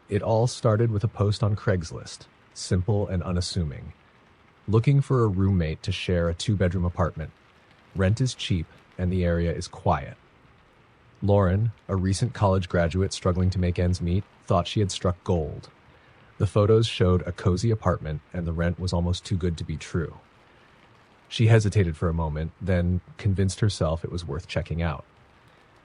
It all started with a post on Craigslist, simple and unassuming. Looking for a roommate to share a two-bedroom apartment. Rent is cheap and the area is quiet. Lauren, a recent college graduate struggling to make ends meet, thought she had struck gold. The photos showed a cozy apartment and the rent was almost too good to be true. She hesitated for a moment, then convinced herself it was worth checking out.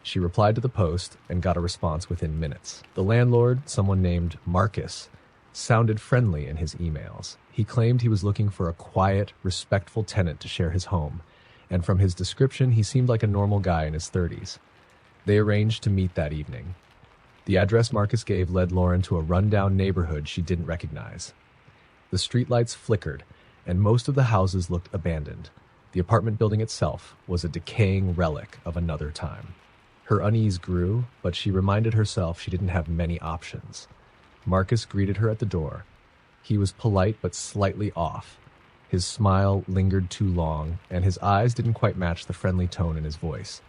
She replied to the post and got a response within minutes. The landlord, someone named Marcus, sounded friendly in his emails. He claimed he was looking for a quiet, respectful tenant to share his home, and from his description, he seemed like a normal guy in his 30s. They arranged to meet that evening. The address Marcus gave led Lauren to a rundown neighborhood she didn't recognize. The streetlights flickered, and most of the houses looked abandoned. The apartment building itself was a decaying relic of another time. Her unease grew, but she reminded herself she didn't have many options. Marcus greeted her at the door. He was polite but slightly off. His smile lingered too long, and his eyes didn't quite match the friendly tone in his voice.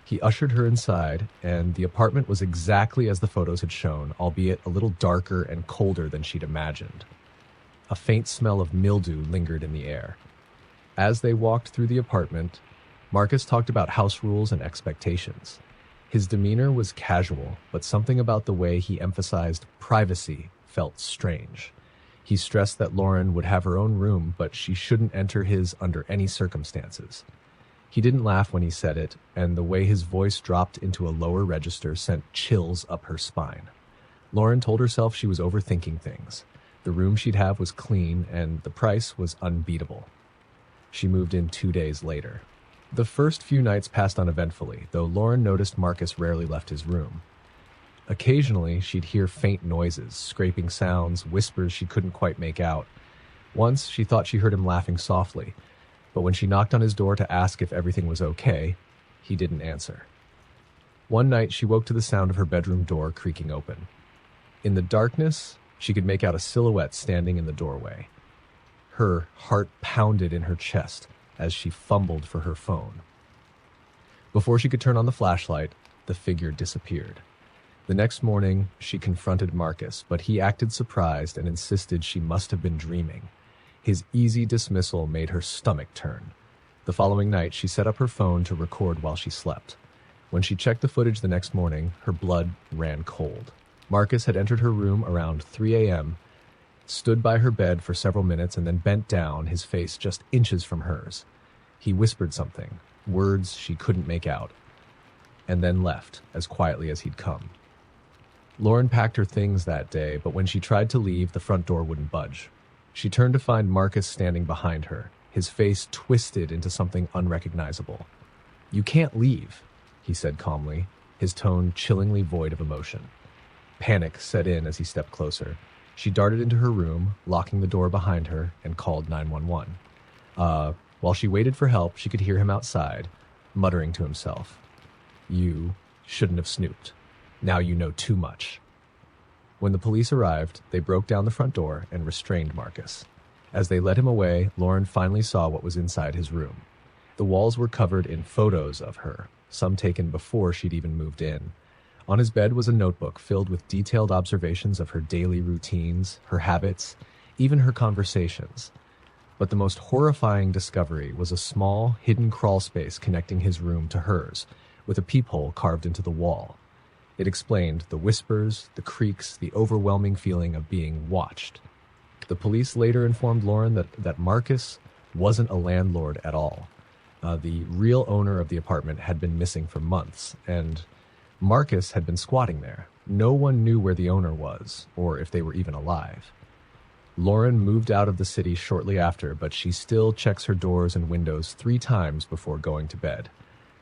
He ushered her inside, and the apartment was exactly as the photos had shown, albeit a little darker and colder than she'd imagined. A faint smell of mildew lingered in the air. As they walked through the apartment, Marcus talked about house rules and expectations. His demeanor was casual, but something about the way he emphasized privacy felt strange. He stressed that Lauren would have her own room, but she shouldn't enter his under any circumstances. He didn't laugh when he said it, and the way his voice dropped into a lower register sent chills up her spine. Lauren told herself she was overthinking things. The room she'd have was clean, and the price was unbeatable. She moved in 2 days later. The first few nights passed uneventfully, though Lauren noticed Marcus rarely left his room. Occasionally, she'd hear faint noises, scraping sounds, whispers she couldn't quite make out. Once, she thought she heard him laughing softly, but when she knocked on his door to ask if everything was okay, he didn't answer. One night, she woke to the sound of her bedroom door creaking open. In the darkness, she could make out a silhouette standing in the doorway. Her heart pounded in her chest as she fumbled for her phone. Before she could turn on the flashlight, the figure disappeared. The next morning, she confronted Marcus, but he acted surprised and insisted she must have been dreaming. His easy dismissal made her stomach turn. The following night, she set up her phone to record while she slept. When she checked the footage the next morning, her blood ran cold. Marcus had entered her room around 3 a.m., stood by her bed for several minutes, and then bent down, his face just inches from hers. He whispered something, words she couldn't make out, and then left as quietly as he'd come. Lauren packed her things that day, but when she tried to leave, the front door wouldn't budge. She turned to find Marcus standing behind her, his face twisted into something unrecognizable. "You can't leave," he said calmly, his tone chillingly void of emotion. Panic set in as he stepped closer. She darted into her room, locking the door behind her, and called 911. While she waited for help, she could hear him outside, muttering to himself, "You shouldn't have snooped. Now you know too much." When the police arrived, they broke down the front door and restrained Marcus. As they led him away, Lauren finally saw what was inside his room. The walls were covered in photos of her, some taken before she'd even moved in. On his bed was a notebook filled with detailed observations of her daily routines, her habits, even her conversations. But the most horrifying discovery was a small, hidden crawl space connecting his room to hers, with a peephole carved into the wall. It explained the whispers, the creaks, the overwhelming feeling of being watched. The police later informed Lauren that Marcus wasn't a landlord at all. The real owner of the apartment had been missing for months, and Marcus had been squatting there. No one knew where the owner was, or if they were even alive. Lauren moved out of the city shortly after, but she still checks her doors and windows 3 times before going to bed.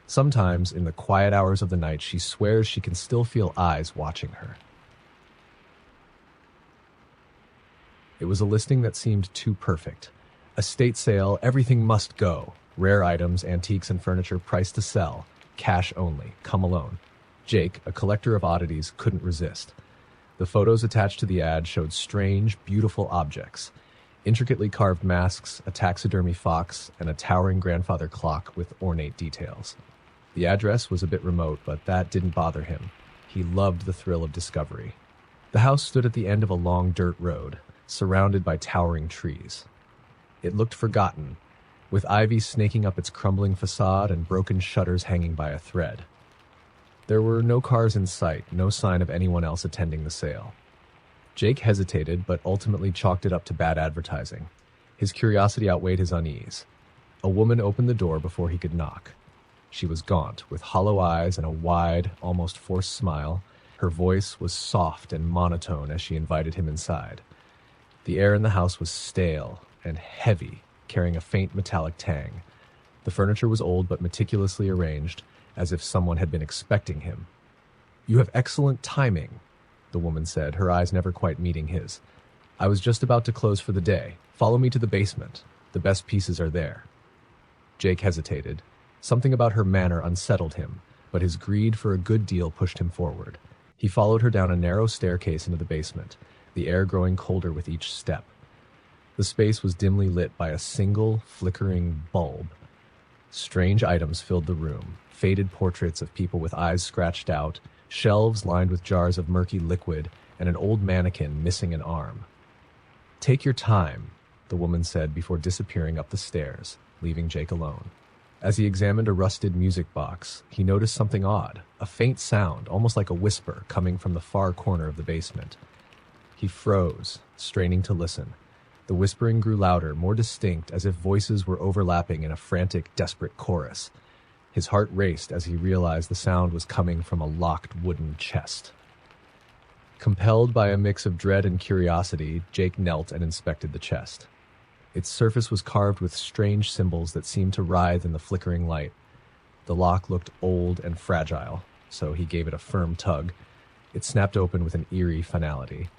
Sometimes, in the quiet hours of the night, she swears she can still feel eyes watching her. It was a listing that seemed too perfect. Estate sale, everything must go. Rare items, antiques, and furniture priced to sell. Cash only. Come alone. Jake, a collector of oddities, couldn't resist. The photos attached to the ad showed strange, beautiful objects. Intricately carved masks, a taxidermy fox, and a towering grandfather clock with ornate details. The address was a bit remote, but that didn't bother him. He loved the thrill of discovery. The house stood at the end of a long dirt road, surrounded by towering trees. It looked forgotten, with ivy snaking up its crumbling facade and broken shutters hanging by a thread. There were no cars in sight, no sign of anyone else attending the sale. Jake hesitated, but ultimately chalked it up to bad advertising. His curiosity outweighed his unease. A woman opened the door before he could knock. She was gaunt, with hollow eyes and a wide, almost forced smile. Her voice was soft and monotone as she invited him inside. The air in the house was stale and heavy, carrying a faint metallic tang. The furniture was old but meticulously arranged, as if someone had been expecting him. "You have excellent timing," the woman said, her eyes never quite meeting his. "I was just about to close for the day. Follow me to the basement. The best pieces are there." Jake hesitated. Something about her manner unsettled him, but his greed for a good deal pushed him forward. He followed her down a narrow staircase into the basement, the air growing colder with each step. The space was dimly lit by a single, flickering bulb. Strange items filled the room, faded portraits of people with eyes scratched out, shelves lined with jars of murky liquid, and an old mannequin missing an arm. "Take your time," the woman said before disappearing up the stairs, leaving Jake alone. As he examined a rusted music box, he noticed something odd, a faint sound, almost like a whisper, coming from the far corner of the basement. He froze, straining to listen. The whispering grew louder, more distinct, as if voices were overlapping in a frantic, desperate chorus. His heart raced as he realized the sound was coming from a locked wooden chest. Compelled by a mix of dread and curiosity, Jake knelt and inspected the chest. Its surface was carved with strange symbols that seemed to writhe in the flickering light. The lock looked old and fragile, so he gave it a firm tug. It snapped open with an eerie finality.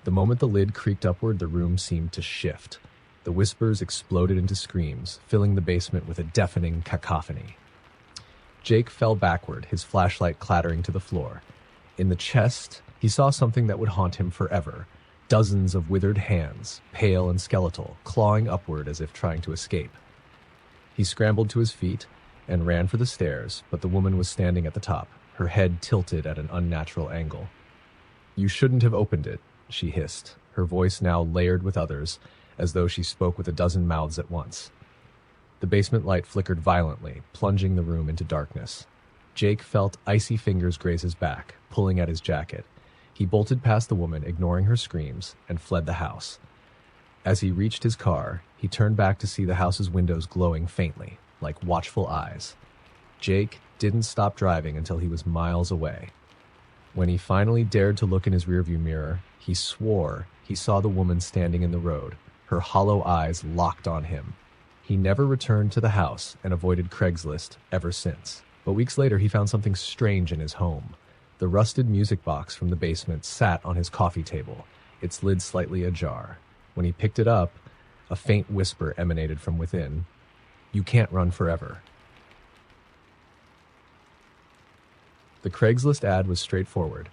The moment the lid creaked upward, the room seemed to shift. The whispers exploded into screams, filling the basement with a deafening cacophony. Jake fell backward, his flashlight clattering to the floor. In the chest, he saw something that would haunt him forever. Dozens of withered hands, pale and skeletal, clawing upward as if trying to escape. He scrambled to his feet and ran for the stairs, but the woman was standing at the top, her head tilted at an unnatural angle. "You shouldn't have opened it," she hissed, her voice now layered with others, as though she spoke with a dozen mouths at once. The basement light flickered violently, plunging the room into darkness. Jake felt icy fingers graze his back, pulling at his jacket. He bolted past the woman, ignoring her screams, and fled the house. As he reached his car, he turned back to see the house's windows glowing faintly, like watchful eyes. Jake didn't stop driving until he was miles away. When he finally dared to look in his rearview mirror, he swore he saw the woman standing in the road, her hollow eyes locked on him. He never returned to the house and avoided Craigslist ever since. But weeks later, he found something strange in his home. The rusted music box from the basement sat on his coffee table, its lid slightly ajar. When he picked it up, a faint whisper emanated from within. "You can't run forever." The Craigslist ad was straightforward.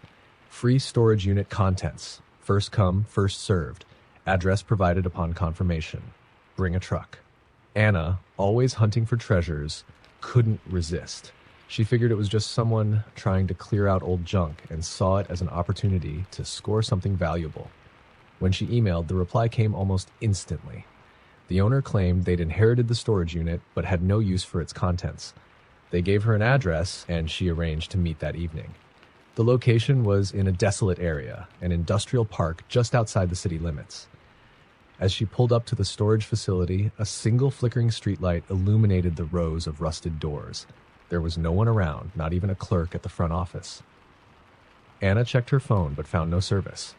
Free storage unit contents. First come, first served. Address provided upon confirmation. Bring a truck. Anna, always hunting for treasures, couldn't resist. She figured it was just someone trying to clear out old junk and saw it as an opportunity to score something valuable. When she emailed, the reply came almost instantly. The owner claimed they'd inherited the storage unit but had no use for its contents. They gave her an address, and she arranged to meet that evening. The location was in a desolate area, an industrial park just outside the city limits. As she pulled up to the storage facility, a single flickering streetlight illuminated the rows of rusted doors. There was no one around, not even a clerk at the front office. Anna checked her phone but found no service.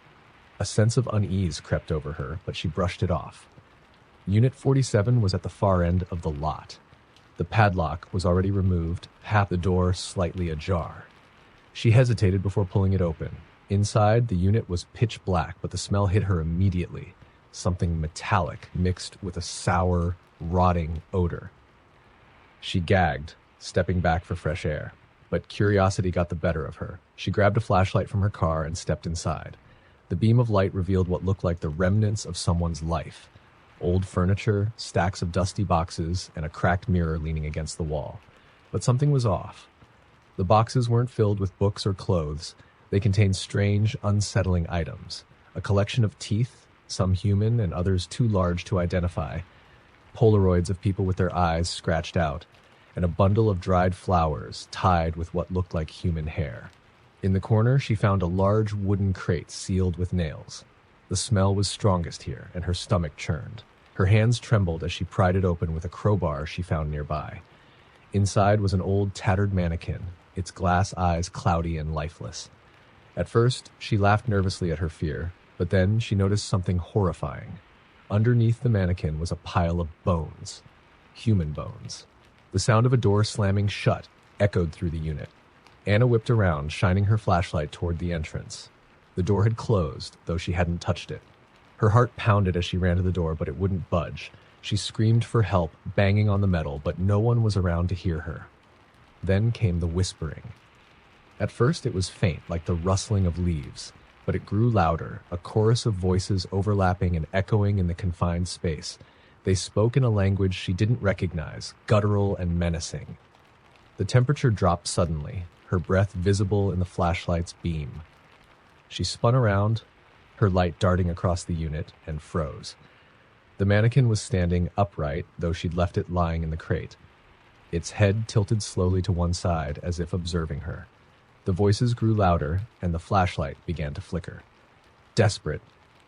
A sense of unease crept over her, but she brushed it off. Unit 47 was at the far end of the lot. The padlock was already removed, half the door slightly ajar. She hesitated before pulling it open. Inside, the unit was pitch black, but the smell hit her immediately. Something metallic mixed with a sour, rotting odor. She gagged, stepping back for fresh air. But curiosity got the better of her. She grabbed a flashlight from her car and stepped inside. The beam of light revealed what looked like the remnants of someone's life. Old furniture, stacks of dusty boxes, and a cracked mirror leaning against the wall. But something was off. The boxes weren't filled with books or clothes. They contained strange, unsettling items, a collection of teeth, some human and others too large to identify, Polaroids of people with their eyes scratched out, and a bundle of dried flowers tied with what looked like human hair. In the corner, she found a large wooden crate sealed with nails. The smell was strongest here, and her stomach churned. Her hands trembled as she pried it open with a crowbar she found nearby. Inside was an old, tattered mannequin, its glass eyes cloudy and lifeless. At first, she laughed nervously at her fear, but then she noticed something horrifying. Underneath the mannequin was a pile of bones. Human bones. The sound of a door slamming shut echoed through the unit. Anna whipped around, shining her flashlight toward the entrance. The door had closed, though she hadn't touched it. Her heart pounded as she ran to the door, but it wouldn't budge. She screamed for help, banging on the metal, but no one was around to hear her. Then came the whispering. At first it was faint, like the rustling of leaves, but it grew louder, a chorus of voices overlapping and echoing in the confined space. They spoke in a language she didn't recognize, guttural and menacing. The temperature dropped suddenly, her breath visible in the flashlight's beam. She spun around, her light darting across the unit, and froze. The mannequin was standing upright, though she'd left it lying in the crate. Its head tilted slowly to one side, as if observing her. The voices grew louder, and the flashlight began to flicker. Desperate,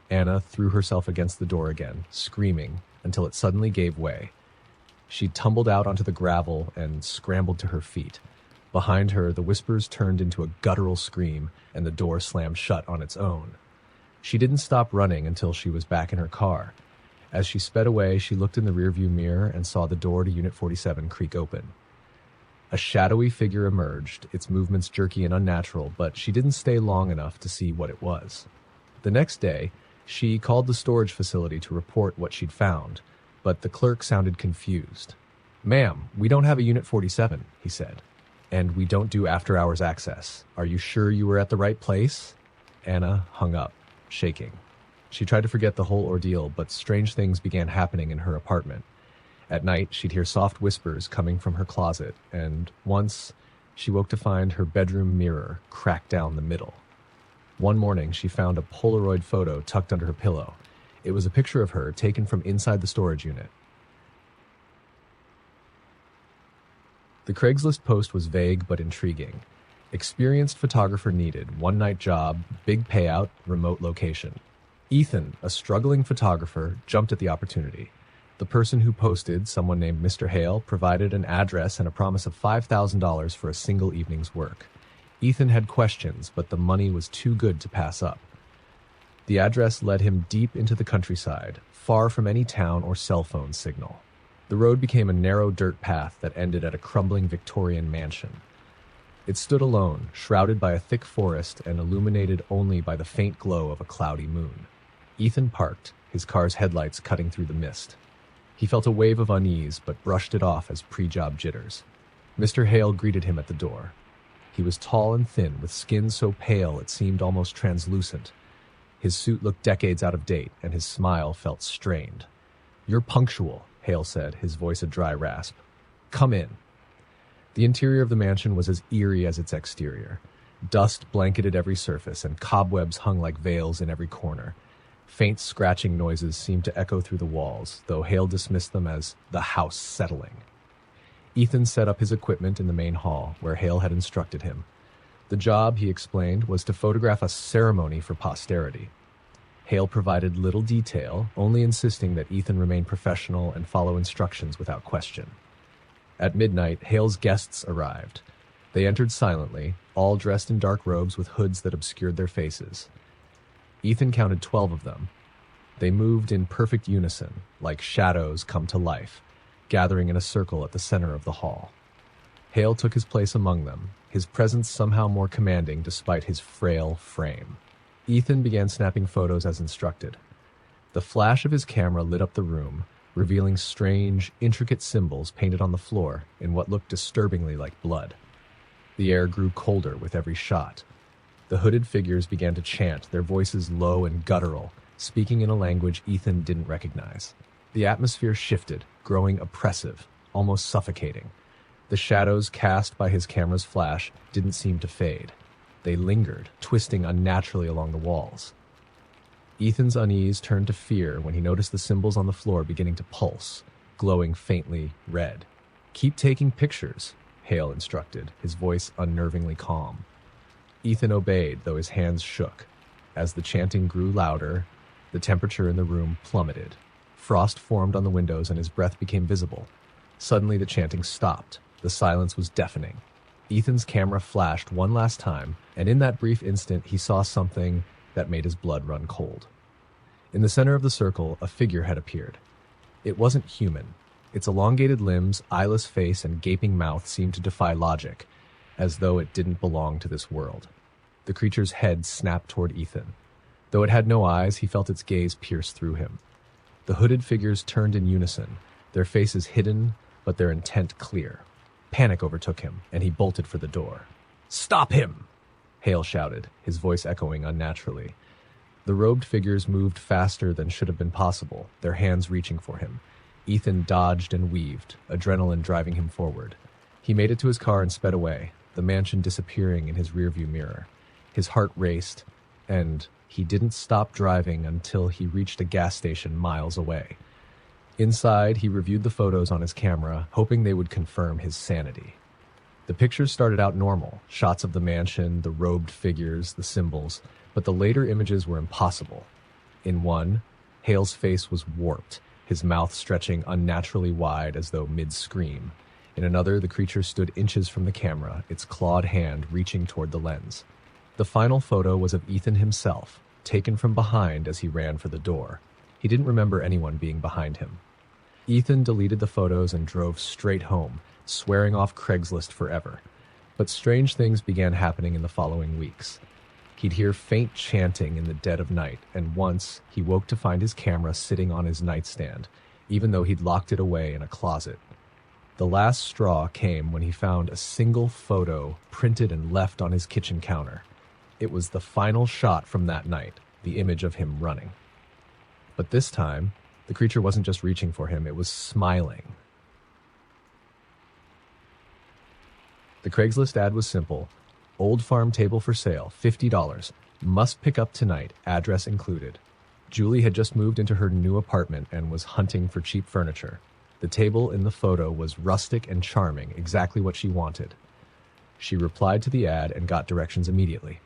Anna threw herself against the door again, screaming, until it suddenly gave way. She tumbled out onto the gravel and scrambled to her feet. Behind her, the whispers turned into a guttural scream, and the door slammed shut on its own. She didn't stop running until she was back in her car. As she sped away, she looked in the rearview mirror and saw the door to Unit 47 creak open. A shadowy figure emerged, its movements jerky and unnatural, but she didn't stay long enough to see what it was. The next day, she called the storage facility to report what she'd found, but the clerk sounded confused. "Ma'am, we don't have a Unit 47, he said. "And we don't do after-hours access. Are you sure you were at the right place?" Anna hung up, shaking. She tried to forget the whole ordeal, but strange things began happening in her apartment. At night, she'd hear soft whispers coming from her closet, and once she woke to find her bedroom mirror cracked down the middle. One morning, she found a Polaroid photo tucked under her pillow. It was a picture of her taken from inside the storage unit. The Craigslist post was vague but intriguing. Experienced photographer needed, one-night job, big payout, remote location. Ethan, a struggling photographer, jumped at the opportunity. The person who posted, someone named Mr. Hale, provided an address and a promise of $5,000 for a single evening's work. Ethan had questions, but the money was too good to pass up. The address led him deep into the countryside, far from any town or cell phone signal. The road became a narrow dirt path that ended at a crumbling Victorian mansion. It stood alone, shrouded by a thick forest and illuminated only by the faint glow of a cloudy moon. Ethan parked, his car's headlights cutting through the mist. He felt a wave of unease, but brushed it off as pre-job jitters. Mr. Hale greeted him at the door. He was tall and thin, with skin so pale it seemed almost translucent. His suit looked decades out of date, and his smile felt strained. "You're punctual," Hale said, his voice a dry rasp. "Come in." The interior of the mansion was as eerie as its exterior. Dust blanketed every surface, and cobwebs hung like veils in every corner. Faint scratching noises seemed to echo through the walls, though Hale dismissed them as the house settling. Ethan set up his equipment in the main hall, where Hale had instructed him. The job, he explained, was to photograph a ceremony for posterity. Hale provided little detail, only insisting that Ethan remain professional and follow instructions without question. At midnight, Hale's guests arrived. They entered silently, all dressed in dark robes with hoods that obscured their faces. Ethan counted 12 of them. They moved in perfect unison, like shadows come to life, gathering in a circle at the center of the hall. Hale took his place among them, his presence somehow more commanding despite his frail frame. Ethan began snapping photos as instructed. The flash of his camera lit up the room, revealing strange, intricate symbols painted on the floor in what looked disturbingly like blood. The air grew colder with every shot. The hooded figures began to chant, their voices low and guttural, speaking in a language Ethan didn't recognize. The atmosphere shifted, growing oppressive, almost suffocating. The shadows cast by his camera's flash didn't seem to fade. They lingered, twisting unnaturally along the walls. Ethan's unease turned to fear when he noticed the symbols on the floor beginning to pulse, glowing faintly red. "Keep taking pictures," Hale instructed, his voice unnervingly calm. Ethan obeyed, though his hands shook. As the chanting grew louder, the temperature in the room plummeted. Frost formed on the windows and his breath became visible. Suddenly the chanting stopped. The silence was deafening. Ethan's camera flashed one last time, and in that brief instant he saw something that made his blood run cold. In the center of the circle, a figure had appeared. It wasn't human. Its elongated limbs, eyeless face, and gaping mouth seemed to defy logic, as though it didn't belong to this world. The creature's head snapped toward Ethan. Though it had no eyes, he felt its gaze pierce through him. The hooded figures turned in unison, their faces hidden, but their intent clear. Panic overtook him, and he bolted for the door. "Stop him!" Hale shouted, his voice echoing unnaturally. The robed figures moved faster than should have been possible, their hands reaching for him. Ethan dodged and weaved, adrenaline driving him forward. He made it to his car and sped away, the mansion disappearing in his rearview mirror. His heart raced, and he didn't stop driving until he reached a gas station miles away. Inside, he reviewed the photos on his camera, hoping they would confirm his sanity. The pictures started out normal, shots of the mansion, the robed figures, the symbols, but the later images were impossible. In one, Hale's face was warped, his mouth stretching unnaturally wide as though mid-scream. In another, the creature stood inches from the camera, its clawed hand reaching toward the lens. The final photo was of Ethan himself, taken from behind as he ran for the door. He didn't remember anyone being behind him. Ethan deleted the photos and drove straight home, swearing off Craigslist forever. But strange things began happening in the following weeks. He'd hear faint chanting in the dead of night, and once he woke to find his camera sitting on his nightstand, even though he'd locked it away in a closet. The last straw came when he found a single photo printed and left on his kitchen counter. It was the final shot from that night, the image of him running. But this time, the creature wasn't just reaching for him, it was smiling. The Craigslist ad was simple. Old farm table for sale, $50. Must pick up tonight, address included. Julie had just moved into her new apartment and was hunting for cheap furniture. The table in the photo was rustic and charming, exactly what she wanted. She replied to the ad and got directions immediately.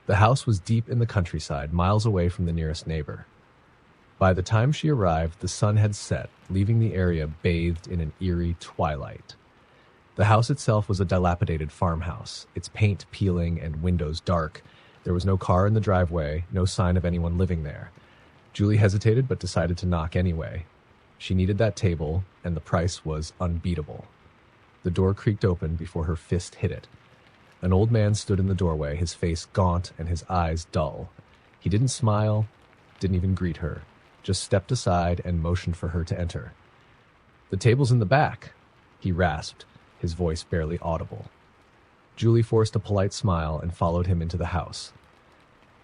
The house was deep in the countryside, miles away from the nearest neighbor. By the time she arrived, the sun had set, leaving the area bathed in an eerie twilight. The house itself was a dilapidated farmhouse, its paint peeling and windows dark. There was no car in the driveway, no sign of anyone living there. Julie hesitated but decided to knock anyway. She needed that table, and the price was unbeatable. The door creaked open before her fist hit it. An old man stood in the doorway, his face gaunt and his eyes dull. He didn't smile, didn't even greet her, just stepped aside and motioned for her to enter. "The table's in the back," he rasped, his voice barely audible. Julie forced a polite smile and followed him into the house.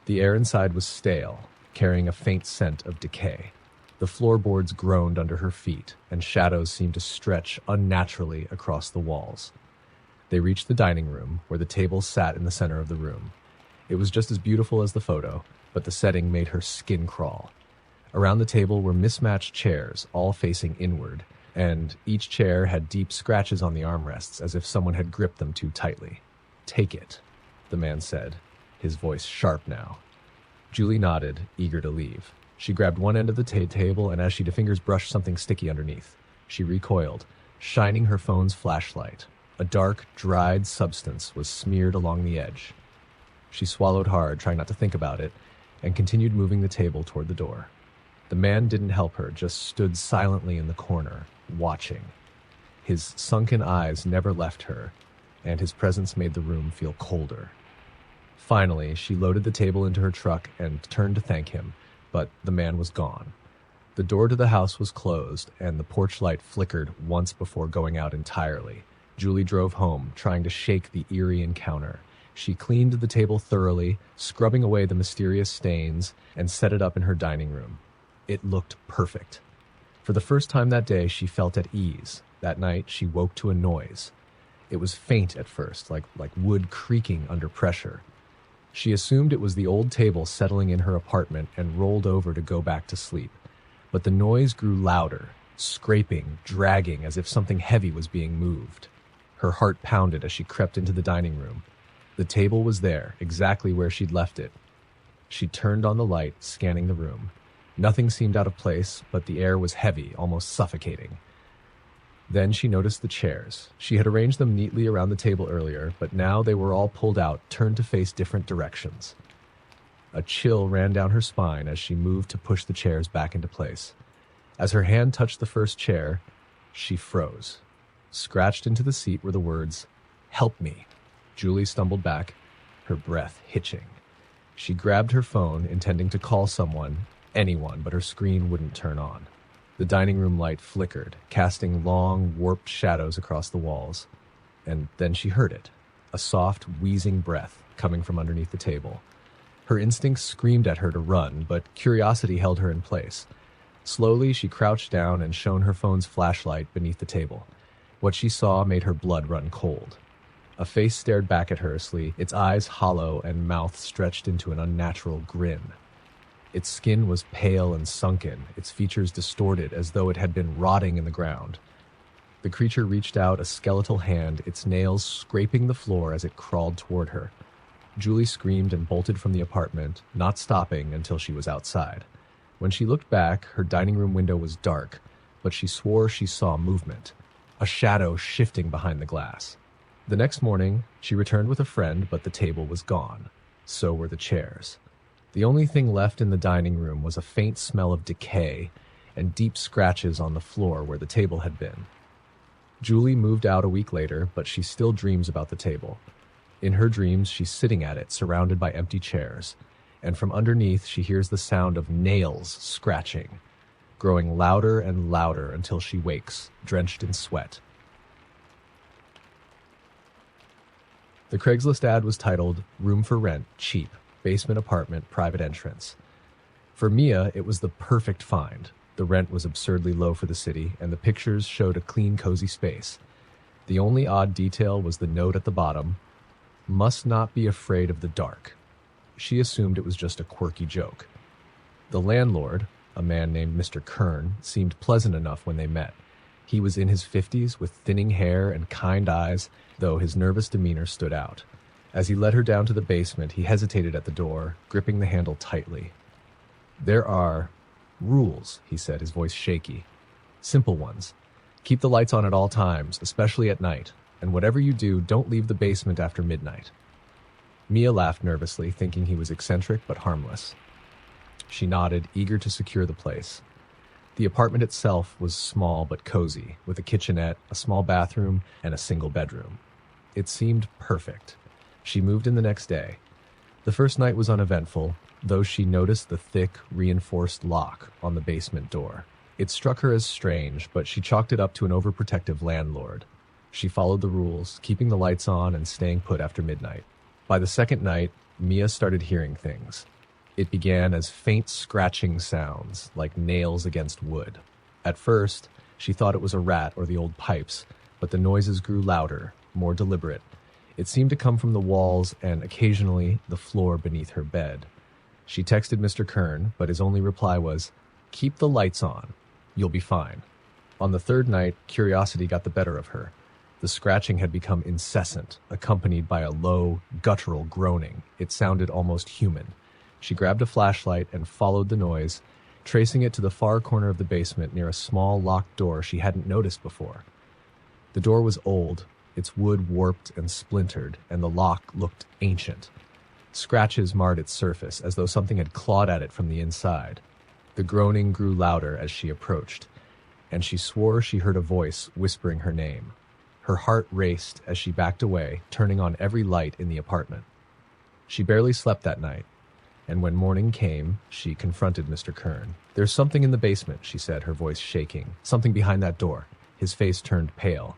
The air inside was stale, carrying a faint scent of decay. The floorboards groaned under her feet, and shadows seemed to stretch unnaturally across the walls. They reached the dining room, where the table sat in the center of the room. It was just as beautiful as the photo, but the setting made her skin crawl. Around the table were mismatched chairs, all facing inward, and each chair had deep scratches on the armrests, as if someone had gripped them too tightly. "Take it," the man said, his voice sharp now. Julie nodded, eager to leave. She grabbed one end of the table, and as her fingers brushed something sticky underneath, she recoiled, shining her phone's flashlight. A dark, dried substance was smeared along the edge. She swallowed hard, trying not to think about it, and continued moving the table toward the door. The man didn't help her, just stood silently in the corner, watching. His sunken eyes never left her, and his presence made the room feel colder. Finally, she loaded the table into her truck and turned to thank him, but the man was gone. The door to the house was closed, and the porch light flickered once before going out entirely. Julie drove home, trying to shake the eerie encounter. She cleaned the table thoroughly, scrubbing away the mysterious stains, and set it up in her dining room. It looked perfect. For the first time that day, she felt at ease. That night, she woke to a noise. It was faint at first, like wood creaking under pressure. She assumed it was the old table settling in her apartment and rolled over to go back to sleep. But the noise grew louder, scraping, dragging, as if something heavy was being moved. Her heart pounded as she crept into the dining room. The table was there, exactly where she'd left it. She turned on the light, scanning the room. Nothing seemed out of place, but the air was heavy, almost suffocating. Then she noticed the chairs. She had arranged them neatly around the table earlier, but now they were all pulled out, turned to face different directions. A chill ran down her spine as she moved to push the chairs back into place. As her hand touched the first chair, she froze. Scratched into the seat were the words, "Help me." Julie stumbled back, her breath hitching. She grabbed her phone, intending to call someone, anyone, but her screen wouldn't turn on. The dining room light flickered, casting long, warped shadows across the walls. And then she heard it, a soft, wheezing breath coming from underneath the table. Her instincts screamed at her to run, but curiosity held her in place. Slowly, she crouched down and shone her phone's flashlight beneath the table. What she saw made her blood run cold. A face stared back at her asleep, its eyes hollow and mouth stretched into an unnatural grin. Its skin was pale and sunken, its features distorted as though it had been rotting in the ground. The creature reached out a skeletal hand, its nails scraping the floor as it crawled toward her. Julie screamed and bolted from the apartment, not stopping until she was outside. When she looked back, her dining room window was dark, but she swore she saw movement, a shadow shifting behind the glass. The next morning, she returned with a friend, but the table was gone. So were the chairs. The only thing left in the dining room was a faint smell of decay and deep scratches on the floor where the table had been. Julie moved out a week later, but she still dreams about the table. In her dreams, she's sitting at it, surrounded by empty chairs, and from underneath she hears the sound of nails scratching, growing louder and louder until she wakes, drenched in sweat. The Craigslist ad was titled, "Room for Rent, Cheap, Basement Apartment, Private Entrance." For Mia, it was the perfect find. The rent was absurdly low for the city, and the pictures showed a clean, cozy space. The only odd detail was the note at the bottom, "Must not be afraid of the dark." She assumed it was just a quirky joke. The landlord, a man named Mr. Kern, seemed pleasant enough when they met. He was in his 50s with thinning hair and kind eyes, though his nervous demeanor stood out. As he led her down to the basement, he hesitated at the door, gripping the handle tightly. "There are rules," he said, his voice shaky. "Simple ones. Keep the lights on at all times, especially at night. And whatever you do, don't leave the basement after midnight." Mia laughed nervously, thinking he was eccentric but harmless. She nodded, eager to secure the place. The apartment itself was small but cozy, with a kitchenette, a small bathroom, and a single bedroom. It seemed perfect. She moved in the next day. The first night was uneventful, though she noticed the thick, reinforced lock on the basement door. It struck her as strange, but she chalked it up to an overprotective landlord. She followed the rules, keeping the lights on and staying put after midnight. By the second night, Mia started hearing things. It began as faint scratching sounds, like nails against wood. At first, she thought it was a rat or the old pipes, but the noises grew louder, more deliberate. It seemed to come from the walls and occasionally the floor beneath her bed. She texted Mr. Kern, but his only reply was, "Keep the lights on. You'll be fine." On the third night, curiosity got the better of her. The scratching had become incessant, accompanied by a low, guttural groaning. It sounded almost human. She grabbed a flashlight and followed the noise, tracing it to the far corner of the basement near a small locked door she hadn't noticed before. The door was old, its wood warped and splintered, and the lock looked ancient. Scratches marred its surface, as though something had clawed at it from the inside. The groaning grew louder as she approached, and she swore she heard a voice whispering her name. Her heart raced as she backed away, turning on every light in the apartment. She barely slept that night, and when morning came, she confronted Mr. Kern. "There's something in the basement," she said, her voice shaking. "Something behind that door." His face turned pale.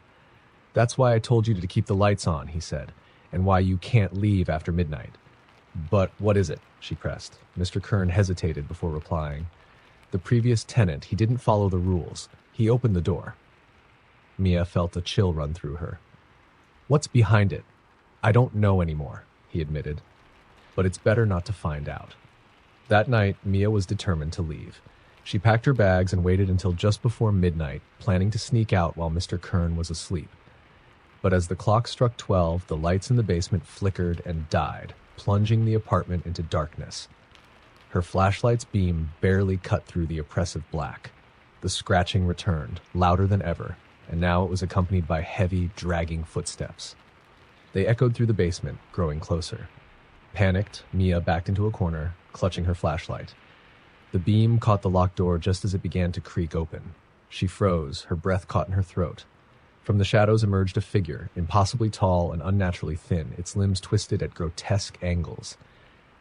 "That's why I told you to keep the lights on," he said, "and why you can't leave after midnight." "But what is it?" she pressed. Mr. Kern hesitated before replying. "The previous tenant, he didn't follow the rules. He opened the door." Mia felt a chill run through her. "What's behind it?" "I don't know anymore," he admitted. but it's better not to find out. That night, Mia was determined to leave. She packed her bags and waited until just before midnight, planning to sneak out while Mr. Kern was asleep. But as the clock struck 12, the lights in the basement flickered and died, plunging the apartment into darkness. Her flashlight's beam barely cut through the oppressive black. The scratching returned, louder than ever, and now it was accompanied by heavy, dragging footsteps. They echoed through the basement, growing closer. Panicked, Mia backed into a corner, clutching her flashlight. The beam caught the locked door just as it began to creak open. She froze, her breath caught in her throat. From the shadows emerged a figure, impossibly tall and unnaturally thin, its limbs twisted at grotesque angles.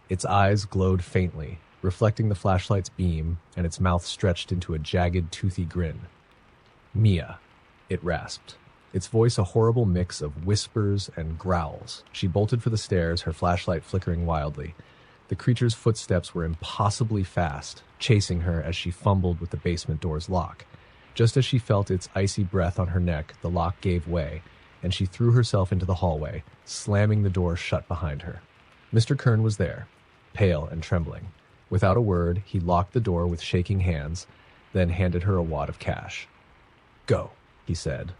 Its eyes glowed faintly, reflecting the flashlight's beam, and its mouth stretched into a jagged, toothy grin. "Mia," it rasped, its voice a horrible mix of whispers and growls. She bolted for the stairs, her flashlight flickering wildly. The creature's footsteps were impossibly fast, chasing her as she fumbled with the basement door's lock. Just as she felt its icy breath on her neck, the lock gave way, and she threw herself into the hallway, slamming the door shut behind her. Mr. Kern was there, pale and trembling. Without a word, he locked the door with shaking hands, then handed her a wad of cash. "Go," he said.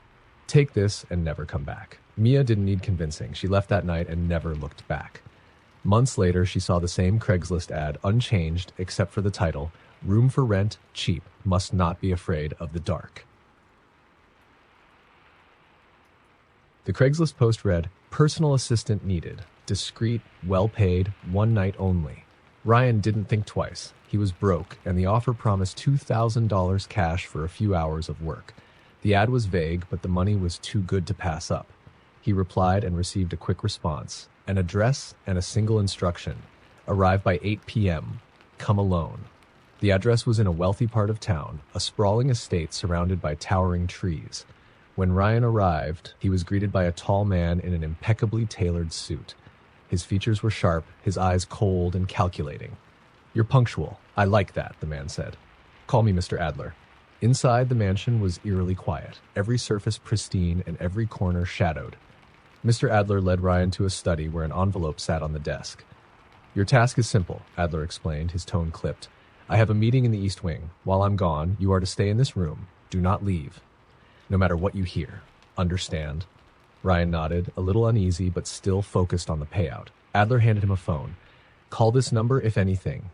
"Take this and never come back." Mia didn't need convincing. She left that night and never looked back. Months later, she saw the same Craigslist ad, unchanged except for the title, "Room for rent, cheap, must not be afraid of the dark." The Craigslist post read, "Personal assistant needed, discreet, well-paid, one night only." Ryan didn't think twice. He was broke, and the offer promised $2,000 cash for a few hours of work. The ad was vague, but the money was too good to pass up. He replied and received a quick response, an address and a single instruction. "Arrive by 8 p.m. Come alone." The address was in a wealthy part of town, a sprawling estate surrounded by towering trees. When Ryan arrived, he was greeted by a tall man in an impeccably tailored suit. His features were sharp, his eyes cold and calculating. "You're punctual. I like that," the man said. "Call me Mr. Adler." Inside, the mansion was eerily quiet, every surface pristine and every corner shadowed. Mr. Adler led Ryan to a study where an envelope sat on the desk. "Your task is simple," Adler explained, his tone clipped. "I have a meeting in the East Wing. While I'm gone, you are to stay in this room. Do not leave. No matter what you hear. Understand?" Ryan nodded, a little uneasy but still focused on the payout. Adler handed him a phone. "Call this number if anything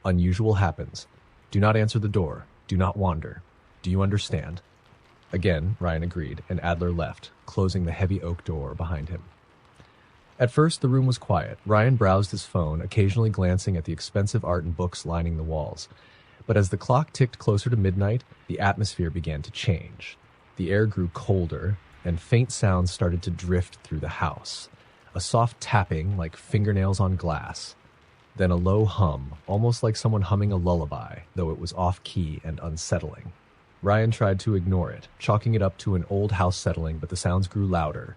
unusual happens. Do not answer the door. Do not wander. Do you understand?" Again, Ryan agreed, and Adler left, closing the heavy oak door behind him. At first, the room was quiet. Ryan browsed his phone, occasionally glancing at the expensive art and books lining the walls. But as the clock ticked closer to midnight, the atmosphere began to change. The air grew colder, and faint sounds started to drift through the house. A soft tapping, like fingernails on glass. Then a low hum, almost like someone humming a lullaby, though it was off-key and unsettling. Ryan tried to ignore it, chalking it up to an old house settling, but the sounds grew louder.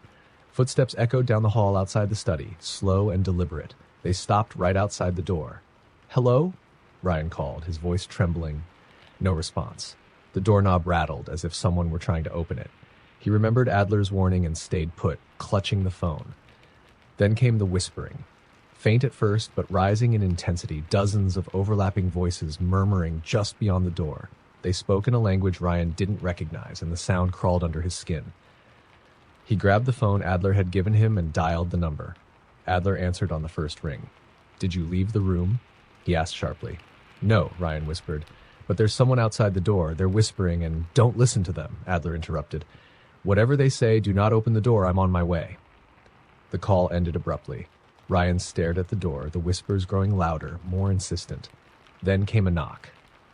Footsteps echoed down the hall outside the study, slow and deliberate. They stopped right outside the door. "Hello?" Ryan called, his voice trembling. No response. The doorknob rattled as if someone were trying to open it. He remembered Adler's warning and stayed put, clutching the phone. Then came the whispering. Faint at first, but rising in intensity, dozens of overlapping voices murmuring just beyond the door. They spoke in a language Ryan didn't recognize, and the sound crawled under his skin. He grabbed the phone Adler had given him and dialed the number. Adler answered on the first ring. "Did you leave the room?" he asked sharply. "No," Ryan whispered. "But there's someone outside the door. They're whispering, and..." "Don't listen to them," Adler interrupted. "Whatever they say, do not open the door. I'm on my way." The call ended abruptly. Ryan stared at the door, the whispers growing louder, more insistent. Then came a knock.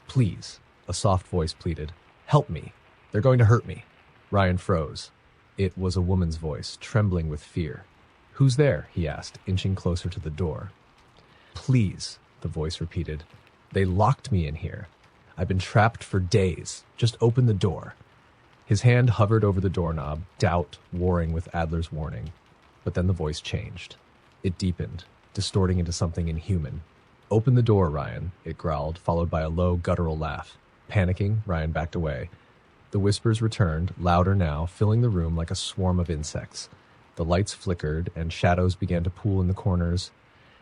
"Please," a soft voice pleaded. "Help me. They're going to hurt me." Ryan froze. It was a woman's voice, trembling with fear. "Who's there?" he asked, inching closer to the door. "Please," the voice repeated. "They locked me in here. I've been trapped for days. Just open the door." His hand hovered over the doorknob, doubt warring with Adler's warning. But then the voice changed. It deepened, distorting into something inhuman. "Open the door, Ryan," it growled, followed by a low, guttural laugh. Panicking, Ryan backed away. The whispers returned, louder now, filling the room like a swarm of insects. The lights flickered, and shadows began to pool in the corners.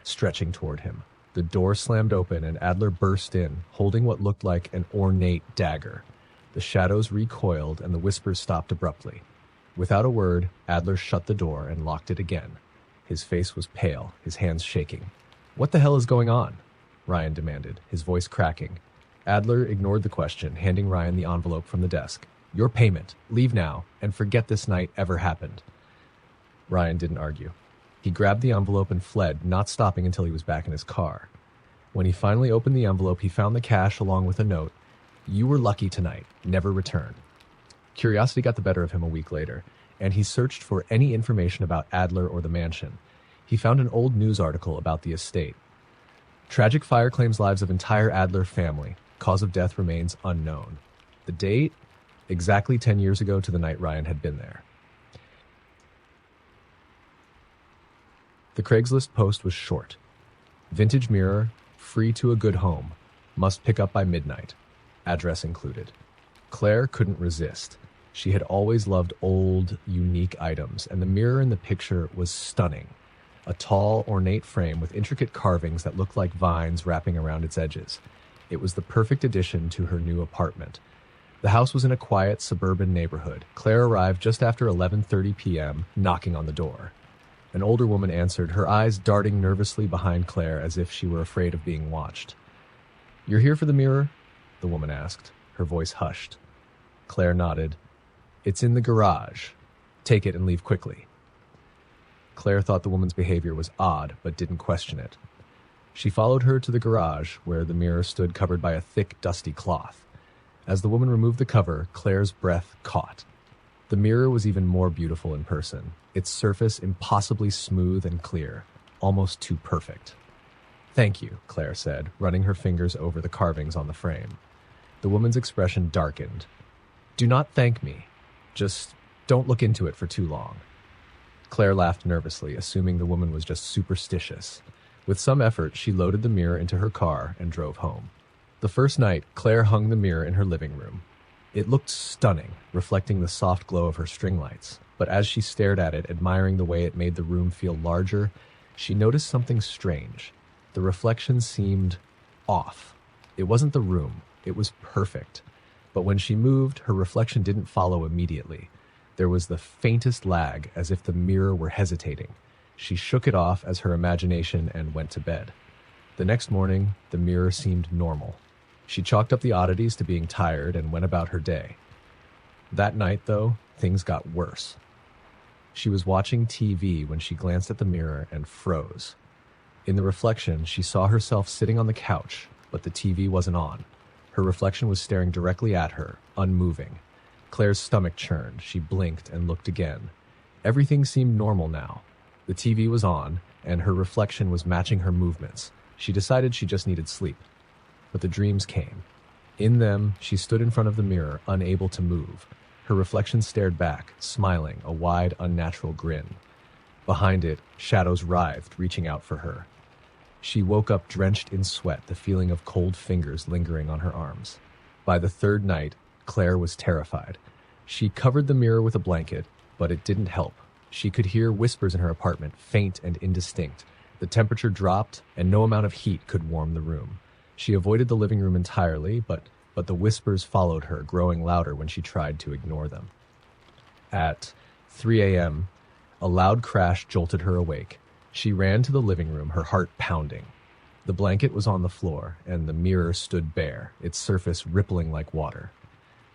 stretching toward him. The door slammed open and Adler burst in, holding what looked like an ornate dagger. The shadows recoiled and the whispers stopped abruptly. Without a word, Adler shut the door and locked it again. His face was pale, his hands shaking. "What the hell is going on?" Ryan demanded, his voice cracking. Adler ignored the question, handing Ryan the envelope from the desk. "Your payment. Leave now, and forget this night ever happened." Ryan didn't argue. He grabbed the envelope and fled, not stopping until he was back in his car. When he finally opened the envelope, he found the cash along with a note. "You were lucky tonight. Never return." Curiosity got the better of him a week later, and he searched for any information about Adler or the mansion. He found an old news article about the estate. Tragic fire claims lives of entire Adler family. Cause of death remains unknown. The date? Exactly 10 years ago to the night Ryan had been there. The Craigslist post was short. Vintage mirror, free to a good home. Must pick up by midnight. Address included. Claire couldn't resist. She had always loved old, unique items, and the mirror in the picture was stunning. A tall, ornate frame with intricate carvings that looked like vines wrapping around its edges. It was the perfect addition to her new apartment. The house was in a quiet, suburban neighborhood. Claire arrived just after 11:30 p.m., knocking on the door. An older woman answered, her eyes darting nervously behind Claire as if she were afraid of being watched. "You're here for the mirror?" the woman asked, her voice hushed. Claire nodded. "It's in the garage. Take it and leave quickly." Claire thought the woman's behavior was odd, but didn't question it. She followed her to the garage, where the mirror stood covered by a thick, dusty cloth. As the woman removed the cover, Claire's breath caught. The mirror was even more beautiful in person, its surface impossibly smooth and clear, almost too perfect. "Thank you," Claire said, running her fingers over the carvings on the frame. The woman's expression darkened. "Do not thank me. Just don't look into it for too long." Claire laughed nervously, assuming the woman was just superstitious. With some effort, she loaded the mirror into her car and drove home. The first night, Claire hung the mirror in her living room. It looked stunning, reflecting the soft glow of her string lights. But as she stared at it, admiring the way it made the room feel larger, she noticed something strange. The reflection seemed off. It wasn't the room. It was perfect. But when she moved, her reflection didn't follow immediately. There was the faintest lag, as if the mirror were hesitating. She shook it off as her imagination and went to bed. The next morning, the mirror seemed normal. She chalked up the oddities to being tired and went about her day. That night, though, things got worse. She was watching TV when she glanced at the mirror and froze. In the reflection, she saw herself sitting on the couch, but the TV wasn't on. Her reflection was staring directly at her, unmoving. Claire's stomach churned. She blinked and looked again. Everything seemed normal now. The TV was on, and her reflection was matching her movements. She decided she just needed sleep. But the dreams came. In them, she stood in front of the mirror, unable to move. Her reflection stared back, smiling, a wide, unnatural grin. Behind it, shadows writhed, reaching out for her. She woke up drenched in sweat, the feeling of cold fingers lingering on her arms. By the third night, Claire was terrified. She covered the mirror with a blanket, but it didn't help. She could hear whispers in her apartment, faint and indistinct. The temperature dropped, and no amount of heat could warm the room. She avoided the living room entirely, but the whispers followed her, growing louder when she tried to ignore them. At 3 a.m., a loud crash jolted her awake. She ran to the living room, her heart pounding. The blanket was on the floor, and the mirror stood bare, its surface rippling like water.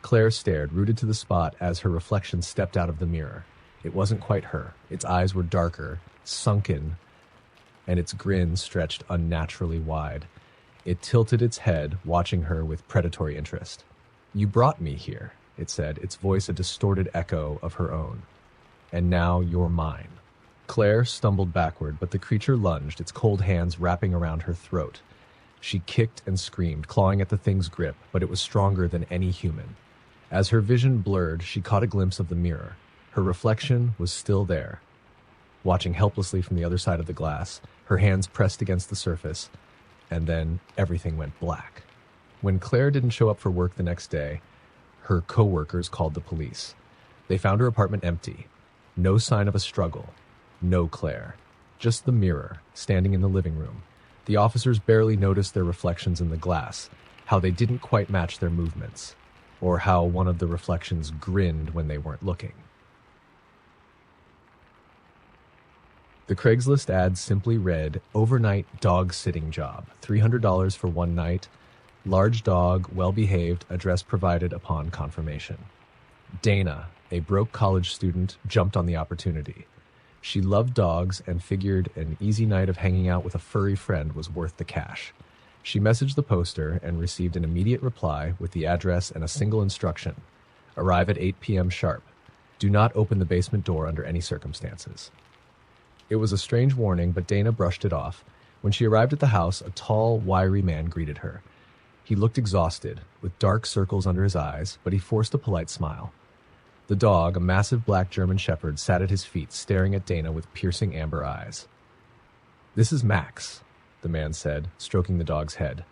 Claire stared, rooted to the spot, as her reflection stepped out of the mirror. It wasn't quite her. Its eyes were darker, sunken, and its grin stretched unnaturally wide. It tilted its head, watching her with predatory interest. "You brought me here," it said, its voice a distorted echo of her own. "And now you're mine." Claire stumbled backward, but the creature lunged, its cold hands wrapping around her throat. She kicked and screamed, clawing at the thing's grip, but it was stronger than any human. As her vision blurred, she caught a glimpse of the mirror. Her reflection was still there, watching helplessly from the other side of the glass, her hands pressed against the surface, and then everything went black. When Claire didn't show up for work the next day, her co-workers called the police. They found her apartment empty. No sign of a struggle. No Claire. just the mirror, standing in the living room. The officers barely noticed their reflections in the glass, how they didn't quite match their movements, or how one of the reflections grinned when they weren't looking. The Craigslist ad simply read, "Overnight dog sitting job, $300 for one night, large dog, well-behaved, address provided upon confirmation." Dana, a broke college student, jumped on the opportunity. She loved dogs and figured an easy night of hanging out with a furry friend was worth the cash. She messaged the poster and received an immediate reply with the address and a single instruction: arrive at 8 p.m. sharp. Do not open the basement door under any circumstances. It was a strange warning, but Dana brushed it off. When she arrived at the house, a tall, wiry man greeted her. He looked exhausted, with dark circles under his eyes, but he forced a polite smile. The dog, a massive black German shepherd, sat at his feet, staring at Dana with piercing amber eyes. "This is Max," the man said, stroking the dog's head.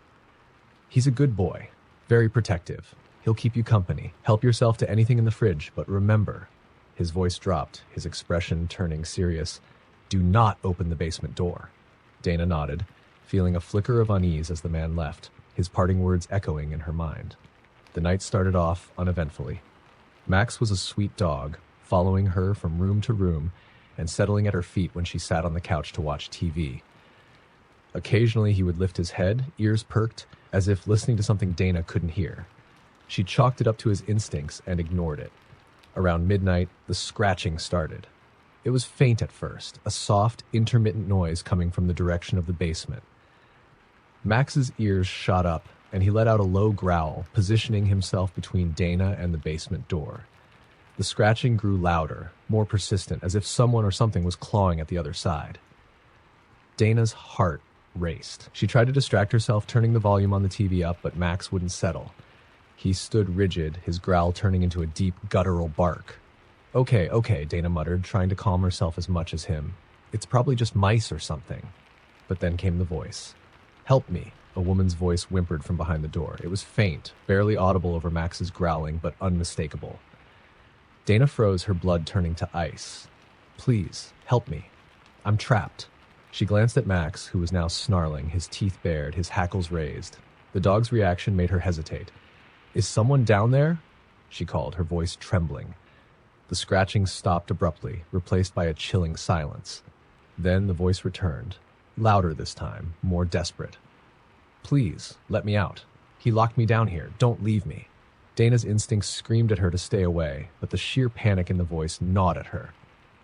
"He's a good boy, very protective. He'll keep you company. Help yourself to anything in the fridge, but remember," his voice dropped, his expression turning serious, "do not open the basement door." Dana nodded, feeling a flicker of unease as the man left, his parting words echoing in her mind. The night started off uneventfully. Max was a sweet dog, following her from room to room and settling at her feet when she sat on the couch to watch TV. Occasionally he would lift his head, ears perked, as if listening to something Dana couldn't hear. She chalked it up to his instincts and ignored it. Around midnight, the scratching started. It was faint at first, a soft, intermittent noise coming from the direction of the basement. Max's ears shot up, and he let out a low growl, positioning himself between Dana and the basement door. The scratching grew louder, more persistent, as if someone or something was clawing at the other side. Dana's heart raced. She tried to distract herself, turning the volume on the TV up, but Max wouldn't settle. He stood rigid, his growl turning into a deep, guttural bark. Okay, Dana muttered, trying to calm herself as much as him. "It's probably just mice or something." But then came the voice. "Help me," a woman's voice whimpered from behind the door. It was faint, barely audible over Max's growling, but unmistakable. Dana froze, her blood turning to ice. "Please, help me. I'm trapped." She glanced at Max, who was now snarling, his teeth bared, his hackles raised. The dog's reaction made her hesitate. "Is someone down there?" she called, her voice trembling. The scratching stopped abruptly, replaced by a chilling silence. Then the voice returned, louder this time, more desperate. "Please, let me out. He locked me down here. Don't leave me." Dana's instincts screamed at her to stay away, but the sheer panic in the voice gnawed at her.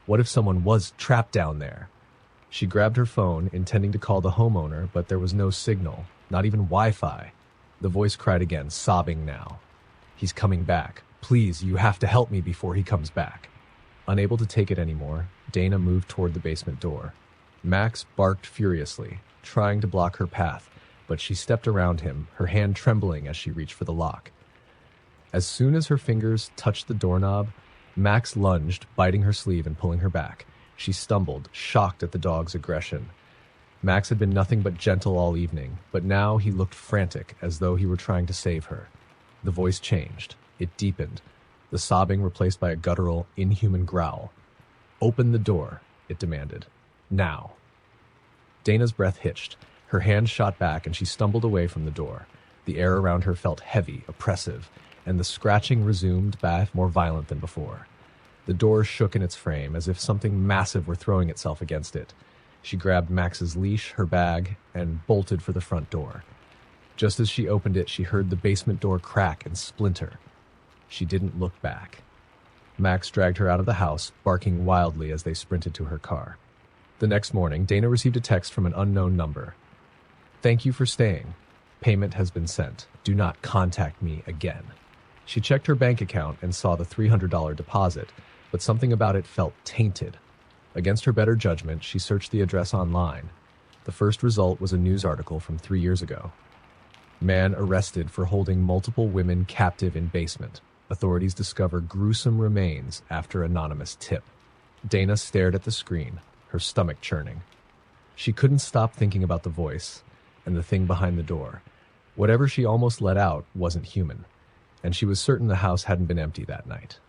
What if someone was trapped down there? She grabbed her phone, intending to call the homeowner, but there was no signal, not even Wi-Fi. The voice cried again, sobbing now. "He's coming back. Please, you have to help me before he comes back." Unable to take it anymore, Dana moved toward the basement door. Max barked furiously, trying to block her path, but she stepped around him, her hand trembling as she reached for the lock. As soon as her fingers touched the doorknob, Max lunged, biting her sleeve and pulling her back. She stumbled, shocked at the dog's aggression. Max had been nothing but gentle all evening, but now he looked frantic, as though he were trying to save her. The voice changed. It deepened, the sobbing replaced by a guttural, inhuman growl. "Open the door," it demanded. "Now." Dana's breath hitched. Her hand shot back and she stumbled away from the door. The air around her felt heavy, oppressive, and the scratching resumed back, more violent than before. The door shook in its frame, as if something massive were throwing itself against it. She grabbed Max's leash, her bag, and bolted for the front door. Just as she opened it, she heard the basement door crack and splinter. She didn't look back. Max dragged her out of the house, barking wildly as they sprinted to her car. The next morning, Dana received a text from an unknown number. "Thank you for staying. Payment has been sent. Do not contact me again." She checked her bank account and saw the $300 deposit, but something about it felt tainted. Against her better judgment, she searched the address online. The first result was a news article from 3 years ago. Man arrested for holding multiple women captive in basement. Authorities discover gruesome remains after anonymous tip. Dana stared at the screen, her stomach churning. She couldn't stop thinking about the voice and the thing behind the door. Whatever she almost let out wasn't human, and she was certain the house hadn't been empty that night.